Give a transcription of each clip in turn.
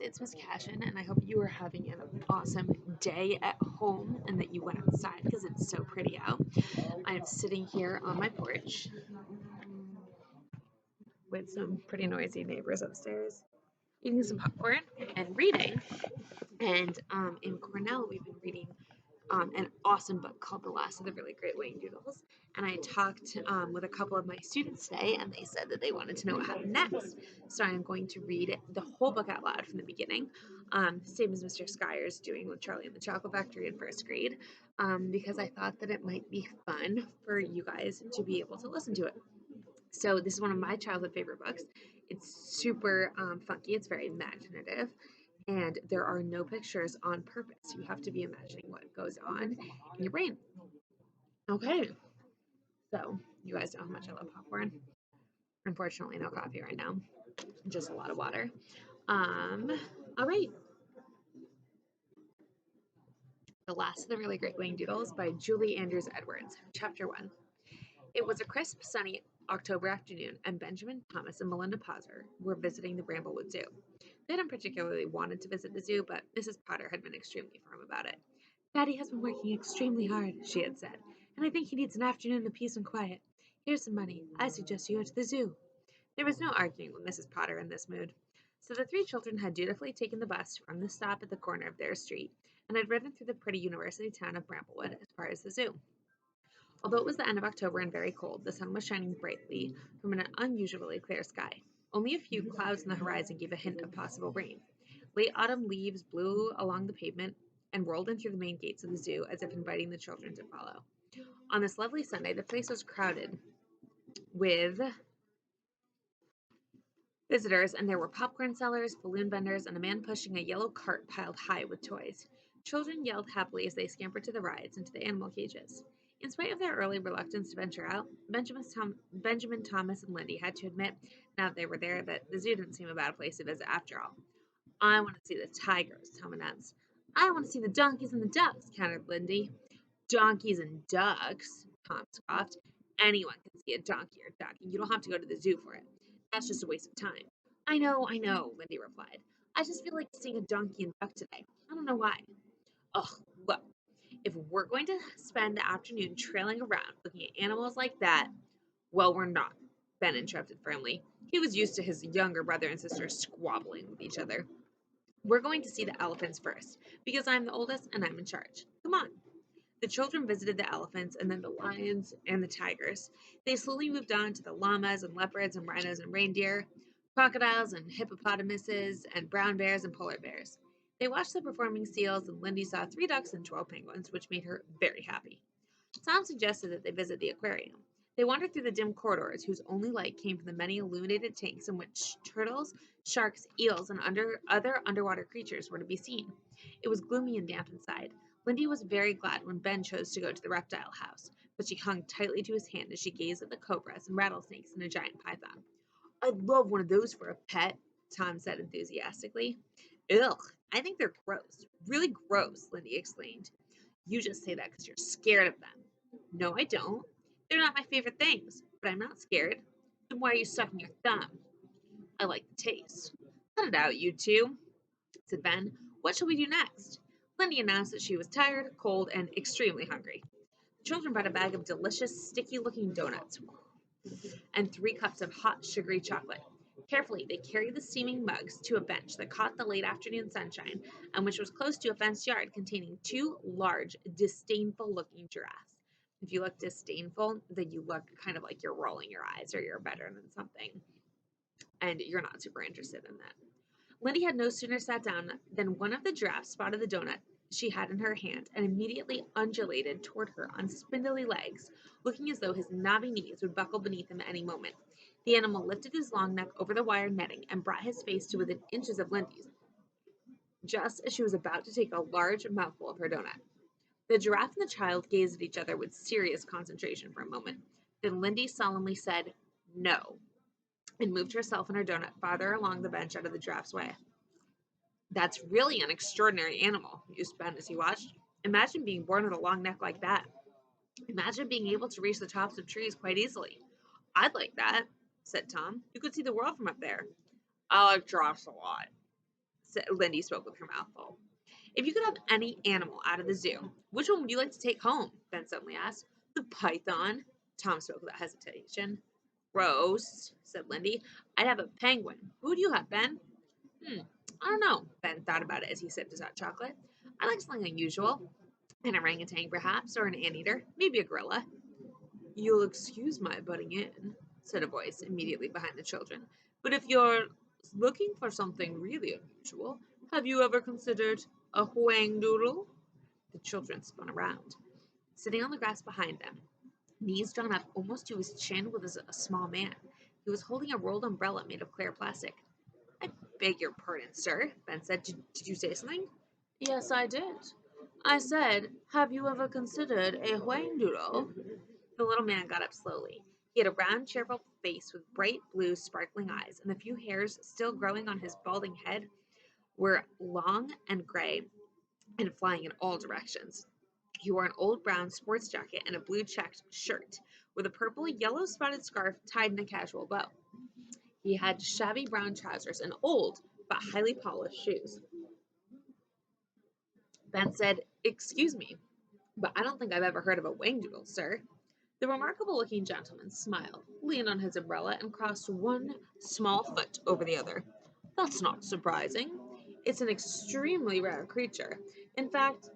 it's Miss Cashin, and I hope you are having an awesome day at home and that you went outside because it's so pretty out. I'm sitting here on my porch with some pretty noisy neighbors upstairs, eating some popcorn and reading. And in Cornell, we've been reading an awesome book called The Last of the Really Great Whangdoodles. And I talked with a couple of my students today, and they said that they wanted to know what happened next. So I'm going to read the whole book out loud from the beginning, same as Mr. Skyer's doing with Charlie and the Chocolate Factory in first grade, because I thought that it might be fun for you guys to be able to listen to it. So this is one of my childhood favorite books. It's super funky. It's very imaginative, and there are no pictures on purpose. You have to be imagining what goes on in your brain. Okay, so you guys know how much I love popcorn. Unfortunately, no coffee right now, just a lot of water. All right. The Last of the Really Great Whangdoodles by Julie Andrews Edwards, Chapter 1. It was a crisp, sunny October afternoon, and Benjamin, Thomas, and Melinda Potter were visiting the Bramblewood Zoo. They hadn't particularly wanted to visit the zoo, but Mrs. Potter had been extremely firm about it. Daddy has been working extremely hard, she had said, and I think he needs an afternoon of peace and quiet. Here's some money. I suggest you go to the zoo. There was no arguing with Mrs. Potter in this mood. So the three children had dutifully taken the bus from the stop at the corner of their street and had ridden through the pretty university town of Bramblewood as far as the zoo. Although it was the end of October and very cold, the sun was shining brightly from an unusually clear sky. Only a few clouds on the horizon gave a hint of possible rain. Late autumn leaves blew along the pavement and rolled in through the main gates of the zoo as if inviting the children to follow. On this lovely Sunday, the place was crowded with visitors, and there were popcorn sellers, balloon vendors, and a man pushing a yellow cart piled high with toys. Children yelled happily as they scampered to the rides and to the animal cages. In spite of their early reluctance to venture out, Benjamin, Thomas, and Lindy had to admit, now that they were there, that the zoo didn't seem a bad place to visit after all. I want to see the tigers, Tom announced. I want to see the donkeys and the ducks, countered Lindy. Donkeys and ducks, Tom scoffed. Anyone can see a donkey or duck, and you don't have to go to the zoo for it. That's just a waste of time. I know, Lindy replied. I just feel like seeing a donkey and duck today. I don't know why. Ugh, look, if we're going to spend the afternoon trailing around looking at animals like that, well, we're not, Ben interrupted firmly. He was used to his younger brother and sister squabbling with each other. We're going to see the elephants first, because I'm the oldest and I'm in charge. Come on. The children visited the elephants and then the lions and the tigers. They slowly moved on to the llamas and leopards and rhinos and reindeer, crocodiles and hippopotamuses and brown bears and polar bears. They watched the performing seals, and Lindy saw 3 ducks and 12 penguins, which made her very happy. Tom suggested that they visit the aquarium. They wandered through the dim corridors, whose only light came from the many illuminated tanks in which turtles, sharks, eels, and other underwater creatures were to be seen. It was gloomy and damp inside. Lindy was very glad when Ben chose to go to the reptile house, but she hung tightly to his hand as she gazed at the cobras and rattlesnakes and a giant python. I'd love one of those for a pet, Tom said enthusiastically. Ugh, I think they're gross. Really gross, Lindy exclaimed. You just say that because you're scared of them. No, I don't. They're not my favorite things, but I'm not scared. Then why are you sucking your thumb? I like the taste. Cut it out, you two, said Ben. What shall we do next? Lindy announced that she was tired, cold, and extremely hungry. The children brought a bag of delicious, sticky-looking donuts and 3 cups of hot, sugary chocolate. Carefully, they carried the steaming mugs to a bench that caught the late afternoon sunshine and which was close to a fenced yard containing 2 large, disdainful-looking giraffes. If you look disdainful, then you look kind of like you're rolling your eyes or you're better than something, and you're not super interested in that. Lindy had no sooner sat down than one of the giraffes spotted the donut she had in her hand and immediately undulated toward her on spindly legs, looking as though his knobby knees would buckle beneath him at any moment. The animal lifted his long neck over the wire netting and brought his face to within inches of Lindy's, just as she was about to take a large mouthful of her donut. The giraffe and the child gazed at each other with serious concentration for a moment. Then Lindy solemnly said, "No," and moved herself and her donut farther along the bench out of the giraffe's way. That's really an extraordinary animal, mused Ben as he watched. Imagine being born with a long neck like that. Imagine being able to reach the tops of trees quite easily. I'd like that, said Tom. You could see the world from up there. I like giraffes a lot, Lindy spoke with her mouth full. If you could have any animal out of the zoo, which one would you like to take home? Ben suddenly asked. The python. Tom spoke without hesitation. Gross, said Lindy. I'd have a penguin. Who would you have, Ben? Hmm, I don't know. Ben thought about it as he sipped his hot chocolate. I like something unusual. An orangutan, perhaps, or an anteater, maybe a gorilla. You'll excuse my butting in, said a voice immediately behind the children. But if you're looking for something really unusual, have you ever considered a Whangdoodle? The children spun around. Sitting on the grass behind them, knees drawn up almost to his chin, was a small man. He was holding a rolled umbrella made of clear plastic. I beg your pardon, sir, Ben said. Did you say something? Yes, I did. I said, have you ever considered a Whangdoodle? The little man got up slowly. He had a round, cheerful face with bright blue, sparkling eyes, and the few hairs still growing on his balding head were long and gray and flying in all directions. He wore an old brown sports jacket and a blue checked shirt with a purple yellow spotted scarf tied in a casual bow. He had shabby brown trousers and old but highly polished shoes. Ben said, Excuse me, but I don't think I've ever heard of a wangdoodle, sir. The remarkable looking gentleman smiled, leaned on his umbrella, and crossed one small foot over the other. That's not surprising. It's an extremely rare creature. In fact,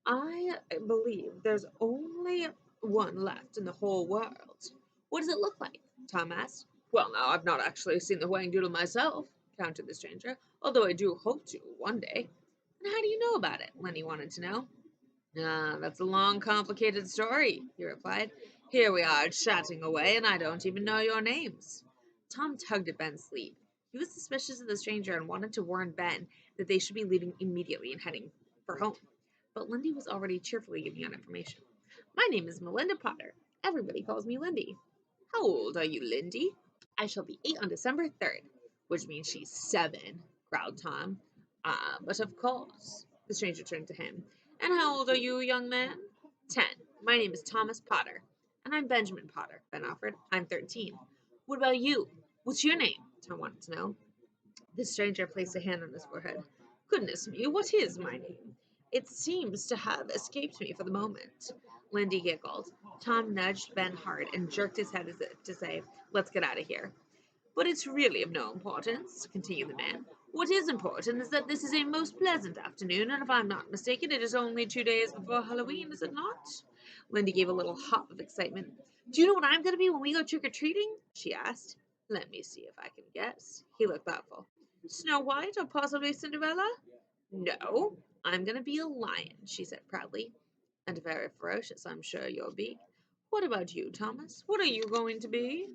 I believe there's only one left in the whole world. What does it look like? Tom asked. Well, now, I've not actually seen the Whangdoodle myself, countered the stranger, although I do hope to one day. And how do you know about it? Lenny wanted to know. Ah, that's a long, complicated story, he replied. Here we are, chatting away, and I don't even know your names. Tom tugged at Ben's sleeve. He was suspicious of the stranger and wanted to warn Ben that they should be leaving immediately and heading for home. But Lindy was already cheerfully giving out information. My name is Melinda Potter. Everybody calls me Lindy. How old are you, Lindy? I shall be 8 on December 3rd, which means she's 7, growled Tom. Ah, but of course. The stranger turned to him. And how old are you, young man? 10. My name is Thomas Potter. And I'm Benjamin Potter, Ben offered. I'm 13. What about you? What's your name? Tom wanted to know. The stranger placed a hand on his forehead. Goodness me, what is my name? It seems to have escaped me for the moment. Lindy giggled. Tom nudged Ben hard and jerked his head as if to say, Let's get out of here. But it's really of no importance, continued the man. What is important is that this is a most pleasant afternoon, and if I'm not mistaken, it is only 2 days before Halloween, is it not? Lindy gave a little hop of excitement. Do you know what I'm going to be when we go trick-or-treating? She asked. Let me see if I can guess. He looked thoughtful. Snow White or possibly Cinderella? No, I'm going to be a lion, she said proudly. And very ferocious, I'm sure you'll be. What about you, Thomas? What are you going to be?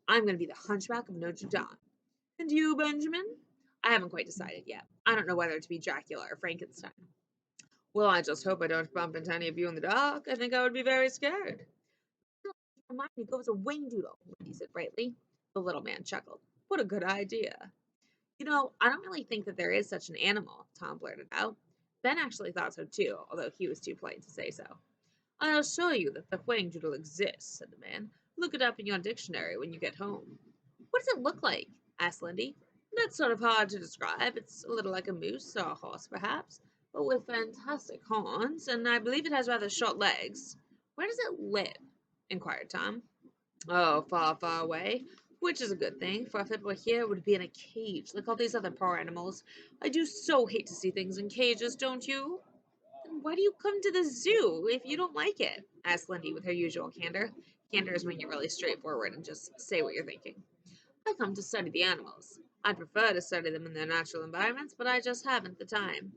I'm going to be the Hunchback of Notre Dame. And you, Benjamin? I haven't quite decided yet. I don't know whether to be Dracula or Frankenstein. Well, I just hope I don't bump into any of you in the dark. I think I would be very scared. Remind me, go as a wingdoodle, he said brightly. The little man chuckled. What a good idea. You know, I don't really think that there is such an animal, Tom blurted out. Ben actually thought so too, although he was too polite to say so. I'll assure you that the whangdoodle exists, said the man. Look it up in your dictionary when you get home. What does it look like? Asked Lindy. That's sort of hard to describe. It's a little like a moose or a horse, perhaps, but with fantastic horns, and I believe it has rather short legs. Where does it live? Inquired Tom. Oh, far, far away. Which is a good thing, for if it were here, it would be in a cage, like all these other poor animals. I do so hate to see things in cages, don't you? Then why do you come to the zoo if you don't like it? Asked Lindy with her usual candor. Candor is when you're really straightforward and just say what you're thinking. I come to study the animals. I'd prefer to study them in their natural environments, but I just haven't the time.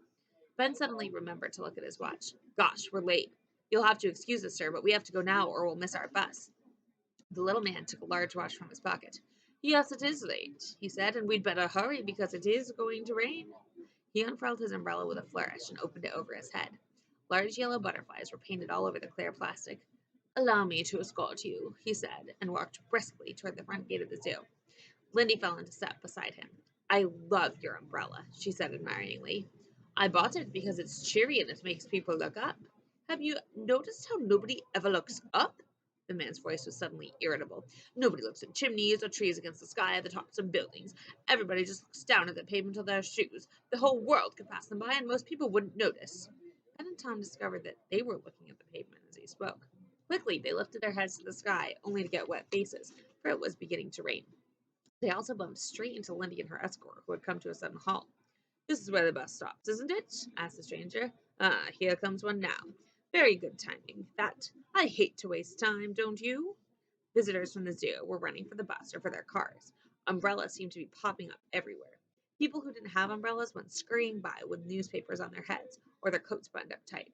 Ben suddenly remembered to look at his watch. Gosh, we're late. You'll have to excuse us, sir, but we have to go now or we'll miss our bus. The little man took a large watch from his pocket. Yes, it is late, he said, and we'd better hurry because it is going to rain. He unfurled his umbrella with a flourish and opened it over his head. Large yellow butterflies were painted all over the clear plastic. Allow me to escort you, he said, and walked briskly toward the front gate of the zoo. Lindy fell into step beside him. I love your umbrella, she said admiringly. I bought it because it's cheery and it makes people look up. Have you noticed how nobody ever looks up? The man's voice was suddenly irritable. Nobody looks at chimneys or trees against the sky at the tops of buildings. Everybody just looks down at the pavement of their shoes. The whole world could pass them by and most people wouldn't notice. Ben and Tom discovered that they were looking at the pavement as he spoke. Quickly, they lifted their heads to the sky, only to get wet faces, for it was beginning to rain. They also bumped straight into Lindy and her escort, who had come to a sudden halt. "This is where the bus stops, isn't it?" asked the stranger. "Ah, here comes one now. Very good timing, that. I hate to waste time, don't you?" Visitors from the zoo were running for the bus or for their cars. Umbrellas seemed to be popping up everywhere. People who didn't have umbrellas went scurrying by with newspapers on their heads or their coats buttoned up tight.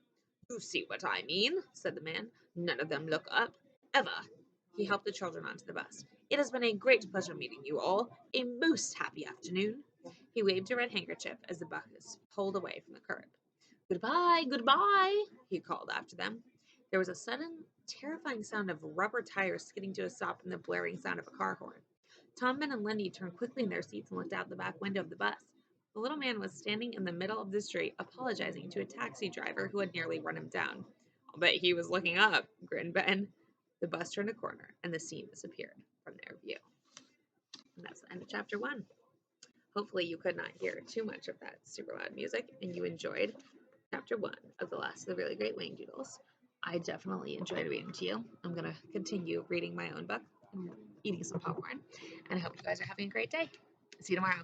"You see what I mean," said the man. "None of them look up. Ever." He helped the children onto the bus. "It has been a great pleasure meeting you all. A most happy afternoon." He waved a red handkerchief as the bus pulled away from the curb. "Goodbye, goodbye," he called after them. There was a sudden, terrifying sound of rubber tires skidding to a stop and the blaring sound of a car horn. Tom, Ben, and Lindy turned quickly in their seats and looked out the back window of the bus. The little man was standing in the middle of the street, apologizing to a taxi driver who had nearly run him down. "I'll bet he was looking up," grinned Ben. The bus turned a corner, and the scene disappeared from their view. And that's the end of chapter 1. Hopefully you could not hear too much of that super loud music, and you enjoyed chapter 1 of The Last of the Really Great Whangdoodles. I definitely enjoyed reading to you. I'm going to continue reading my own book and eating some popcorn, and I hope you guys are having a great day. See you tomorrow.